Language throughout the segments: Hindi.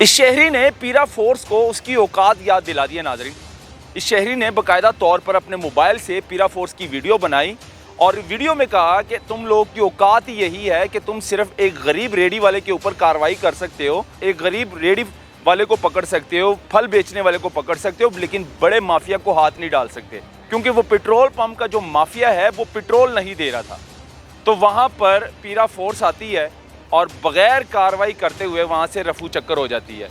इस शहरी ने पीरा फोर्स को उसकी औकात याद दिला दी है। नाज़रीन, इस शहरी ने बाकायदा तौर पर अपने मोबाइल से पीरा फोर्स की वीडियो बनाई और वीडियो में कहा कि तुम लोग की औकात ही यही है कि तुम सिर्फ एक गरीब रेडी वाले के ऊपर कार्रवाई कर सकते हो, एक गरीब रेडी वाले को पकड़ सकते हो, फल बेचने वाले को पकड़ सकते हो, लेकिन बड़े माफिया को हाथ नहीं डाल सकते, क्योंकि वो पेट्रोल पंप का जो माफिया है वो पेट्रोल नहीं दे रहा था। तो वहाँ पर पीरा फोर्स आती है और बग़ैर कार्रवाई करते हुए वहाँ से रफू चक्कर हो जाती है।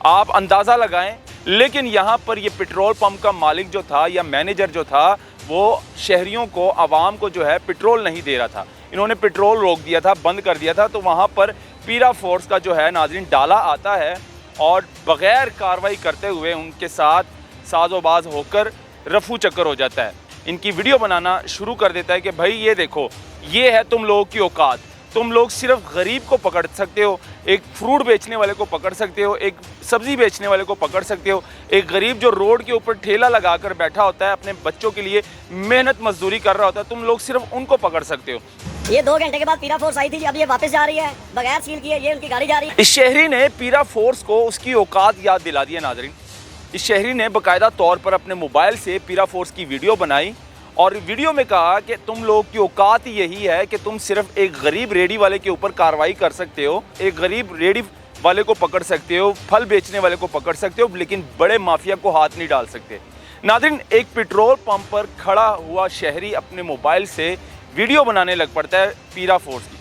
आप अंदाज़ा लगाएं, लेकिन यहाँ पर ये पेट्रोल पंप का मालिक जो था या मैनेजर जो था वो शहरियों को, आवाम को जो है पेट्रोल नहीं दे रहा था। इन्होंने पेट्रोल रोक दिया था, बंद कर दिया था। तो वहाँ पर पीरा फोर्स का जो है नाज़रीन डाला आता है और बग़ैर कार्रवाई करते हुए उनके साथ साजोबाज होकर रफू चक्कर हो जाता है। इनकी वीडियो बनाना शुरू कर देता है कि भाई ये देखो, ये है तुम लोगों की औकात, तुम लोग सिर्फ गरीब को पकड़ सकते हो, एक फ्रूट बेचने वाले को पकड़ सकते हो, एक सब्ज़ी बेचने वाले को पकड़ सकते हो, एक गरीब जो रोड के ऊपर ठेला लगाकर बैठा होता है, अपने बच्चों के लिए मेहनत मजदूरी कर रहा होता है, तुम लोग सिर्फ उनको पकड़ सकते हो। ये 2 घंटे के बाद पीरा फोर्स आई थी, अब ये वापस जा रही है बगैर सील किए, ये उनकी गाड़ी जा रही है। इस शहरी ने पीरा फोर्स को उसकी औकात याद दिला दी है। नाज़रीन, इस शहरी ने बाकायदा तौर पर अपने मोबाइल से पीरा फोर्स की वीडियो बनाई और वीडियो में कहा कि तुम लोग की औकात ही यही है कि तुम सिर्फ एक गरीब रेडी वाले के ऊपर कार्रवाई कर सकते हो, एक गरीब रेडी वाले को पकड़ सकते हो, फल बेचने वाले को पकड़ सकते हो, लेकिन बड़े माफिया को हाथ नहीं डाल सकते। नाज़रीन, एक पेट्रोल पंप पर खड़ा हुआ शहरी अपने मोबाइल से वीडियो बनाने लग पड़ता है पीरा फोर्स की,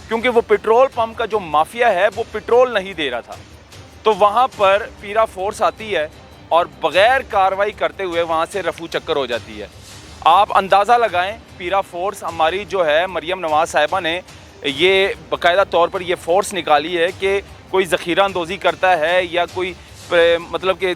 क्योंकि वो पेट्रोल पंप का जो माफिया है वो पेट्रोल नहीं दे रहा था। तो वहाँ पर पीरा फोर्स आती है और बग़ैर कार्रवाई करते हुए वहाँ से रफू चक्कर हो जाती है। आप अंदाज़ा लगाएं, पीरा फोर्स हमारी जो है मरियम नवाज़ साहिबा ने ये बाकायदा तौर पर ये फोर्स निकाली है कि कोई ज़ख़ीरा अंदोज़ी करता है या कोई मतलब कि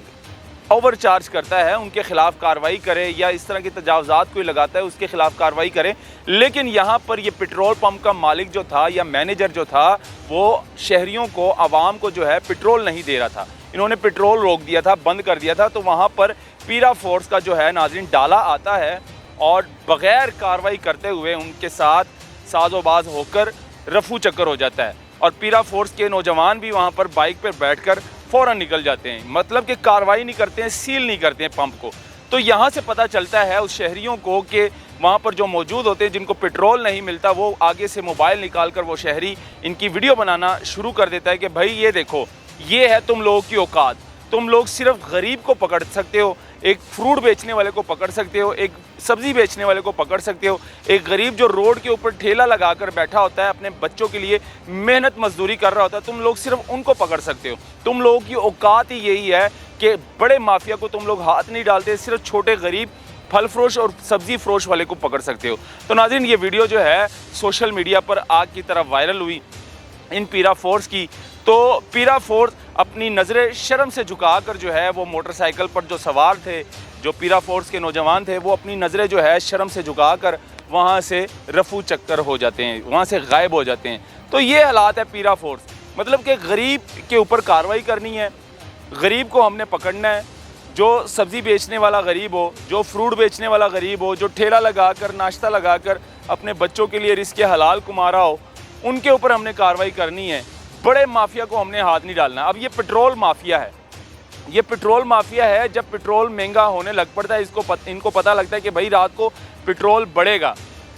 ओवर चार्ज करता है, उनके ख़िलाफ़ कार्रवाई करे, या इस तरह के तजावज़ात कोई लगाता है उसके ख़िलाफ़ कार्रवाई करे। लेकिन यहाँ पर ये पेट्रोल पंप का मालिक जो था या मैनेजर जो था वो शहरियों को, आवाम को जो है पेट्रोल नहीं दे रहा था। इन्होंने पेट्रोल रोक दिया था, बंद कर दिया था। तो वहाँ पर पीरा फोर्स का जो है नाज़रीन डाला आता है और बग़ैर कार्रवाई करते हुए उनके साथ साजोबाज होकर रफू चक्कर हो जाता है और पीरा फोर्स के नौजवान भी वहाँ पर बाइक पर बैठकर फ़ौरन निकल जाते हैं, मतलब कि कार्रवाई नहीं करते हैं, सील नहीं करते हैं पंप को। तो यहाँ से पता चलता है उस शहरियों को कि वहाँ पर जो मौजूद होते हैं, जिनको पेट्रोल नहीं मिलता, वो आगे से मोबाइल निकाल कर वो शहरी इनकी वीडियो बनाना शुरू कर देता है कि भाई ये देखो, ये है तुम लोगों की औकात, तुम लोग सिर्फ गरीब को पकड़ सकते हो, एक फ्रूट बेचने वाले को पकड़ सकते हो, एक सब्ज़ी बेचने वाले को पकड़ सकते हो, एक गरीब जो रोड के ऊपर ठेला लगाकर बैठा होता है, अपने बच्चों के लिए मेहनत मजदूरी कर रहा होता है, तुम लोग सिर्फ उनको पकड़ सकते हो। तुम लोगों की औकात ही यही है कि बड़े माफिया को तुम लोग हाथ नहीं डालते, सिर्फ छोटे गरीब फल फरोश और सब्ज़ी फरोश वाले को पकड़ सकते हो। तो नाज़रीन, ये वीडियो जो है सोशल मीडिया पर आग की तरह वायरल हुई इन पीरा फोर्स की। तो पीरा फोर्स अपनी नज़रें शर्म से झुकाकर जो है वो मोटरसाइकिल पर जो सवार थे, जो पीरा फोर्स के नौजवान थे, वो अपनी नज़रें जो है शर्म से झुकाकर वहाँ से रफू चक्कर हो जाते हैं, वहाँ से गायब हो जाते हैं। तो ये हालात है पीरा फोर्स, मतलब कि गरीब के ऊपर कार्रवाई करनी है, गरीब को हमने पकड़ना है। जो सब्ज़ी बेचने वाला गरीब हो, जो फ्रूट बेचने वाला गरीब हो, जो ठेला लगाकर, नाश्ता लगाकर अपने बच्चों के लिए रिज़्क़ हलाल कमा रहा हो, उनके ऊपर हमने कार्रवाई करनी है। बड़े माफिया को हमने हाथ नहीं डालना। अब ये पेट्रोल माफिया है, ये पेट्रोल माफिया है। जब पेट्रोल महंगा होने लग पड़ता है, इनको पता लगता है कि भाई रात को पेट्रोल बढ़ेगा,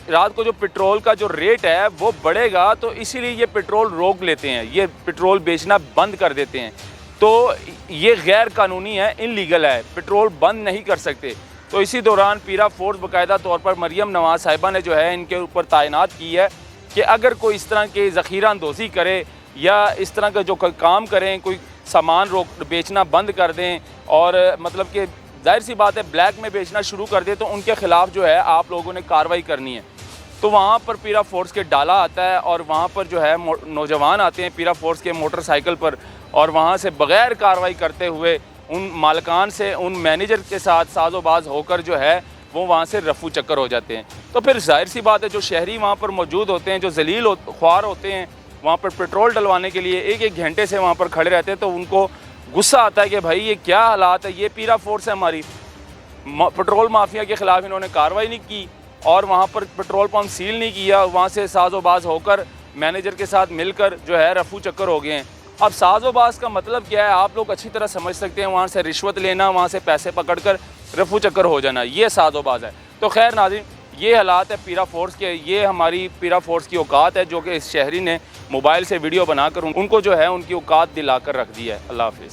रात को जो पेट्रोल का जो रेट है वो बढ़ेगा, तो इसीलिए ये पेट्रोल रोक लेते हैं, ये पेट्रोल बेचना बंद कर देते हैं। तो ये गैर कानूनी है, इनलीगल है, पेट्रोल बंद नहीं कर सकते। तो इसी दौरान पीरा फोर्स बाकायदा तौर पर मरियम नवाज़ साहिबा ने जो है इनके ऊपर तैनात की है कि अगर कोई इस तरह के ज़ख़ीरा अंदोज़ी करे या इस तरह का जो काम करें, कोई सामान बेचना बंद कर दें और मतलब कि जाहिर सी बात है ब्लैक में बेचना शुरू कर दें, तो उनके ख़िलाफ़ जो है आप लोगों ने कार्रवाई करनी है। तो वहाँ पर पीरा फोर्स के डाला आता है और वहाँ पर जो है नौजवान आते हैं पीरा फोर्स के मोटरसाइकिल पर और वहाँ से बग़ैर कार्रवाई करते हुए उन मालिकान से, उन मैनेजर के साथ साजोबाज होकर जो है वो वहाँ से रफू चक्कर हो जाते हैं। तो फिर जाहिर सी बात है जो शहरी वहाँ पर मौजूद होते हैं, जो जलील ख्वार होते हैं, वहाँ पर पेट्रोल डलवाने के लिए एक एक घंटे से वहाँ पर खड़े रहते हैं, तो उनको गुस्सा आता है कि भाई ये क्या हालात है, ये पीरा फोर्स है हमारी, पेट्रोल माफिया के ख़िलाफ़ इन्होंने कार्रवाई नहीं की और वहाँ पर पेट्रोल पंप सील नहीं किया, वहाँ से साजोबाज होकर मैनेजर के साथ मिलकर जो है रफू चक्कर हो गए हैं। अब साजोबाज का मतलब क्या है आप लोग अच्छी तरह समझ सकते हैं, वहाँ से रिश्वत लेना, वहाँ से पैसे पकड़कर रफू चक्कर हो जाना, ये साजोबाज है। तो खैर नाज़रीन, ये हालात है पीरा फोर्स के, ये हमारी पीरा फोर्स की औकात है जो कि इस शहरी ने मोबाइल से वीडियो बनाकर उनको जो है उनकी औकात दिलाकर रख दी है। अल्लाह हाफिज़।